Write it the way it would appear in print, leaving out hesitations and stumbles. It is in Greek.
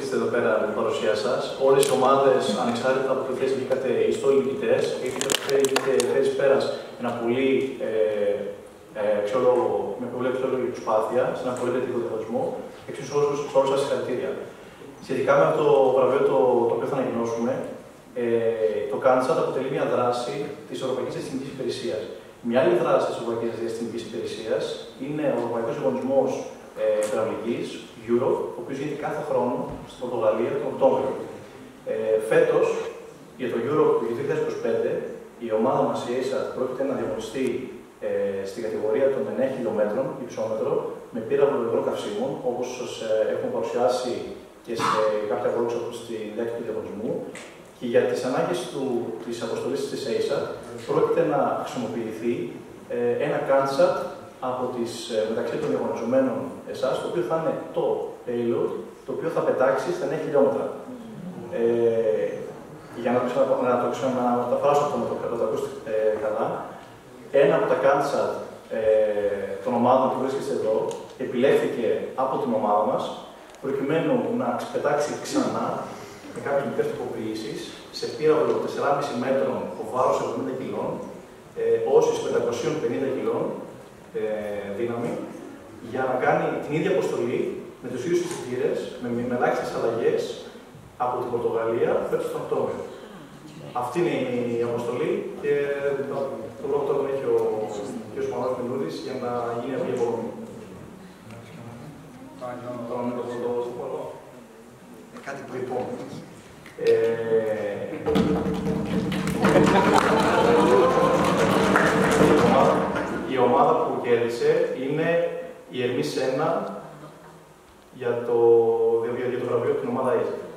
είστε εδώ πέρα με την παρουσία σας. Όλες οι ομάδες, ανεξάρτητα από το ποιες βγήκατε ιστό ή νικητές, έχετε φέρει θέσεις πέρας ένα πολύ με πολύ αξιόλογη προσπάθεια, σε ένα πολύ πετυχημένο διαγωνισμό. Εξίσου όλους σας συγχαρητήρια. Σχετικά με το βραβείο το οποίο θα ανακοινώσουμε, το Κάντσατ αποτελεί μια δράση της Ευρωπαϊκής Διαστημικής Υπηρεσίας. Μια άλλη δράση της Ευρωπαϊκής Διαστημικής Υπηρεσίας είναι ο Ευρωπαϊκός Διαγωνισμός Υδραυλικής, Europe, ο οποίος γίνεται κάθε χρόνο στην Πορτογαλία τον Οκτώβριο. Φέτος, για το Europe του 2025, η ομάδα μας, η ASAT, πρόκειται να διαγωνιστεί στην κατηγορία των 9 χιλιόμετρων υψόμετρο με πύραυλο υγρών καυσίμων, όπως σας έχουμε παρουσιάσει και σε κάποια workshop στην διάρκεια του διαγωνισμού. Και για τις ανάγκες της αποστολής της ASAT πρόκειται να χρησιμοποιηθεί ένα Kantsat μεταξύ των διαγωνιζομένων εσάς, το οποίο θα είναι το payload, το οποίο θα πετάξει στα 9 χιλιόμετρα. Για να το ξαναμεταφράσω αυτό, να το ακούσετε καλά, ένα από τα Kantsat των ομάδων που βρίσκεστε εδώ επιλέχθηκε από την ομάδα μας προκειμένου να πετάξει ξανά με κάποιες μικρές τροποποιήσεις σε πύραυλο 4,5 μέτρων ο βάρος 70 κιλών, όσης 550 κιλών δύναμη, για να κάνει την ίδια αποστολή με τους ίδιους αισθητήρες, με ελάχιστες αλλαγές από την Πορτογαλία φέτος τον Οκτώβριο. Αυτή είναι η αποστολή και το λόγο τώρα τον έχει ο κ. Μανώλης Μινούδης για να γίνει αυτή η υποδομή. Κάτι προϋπόμενο. Η ομάδα που κέρδισε είναι η Ερμής 1 για το βραβείο την ομάδα ASAT.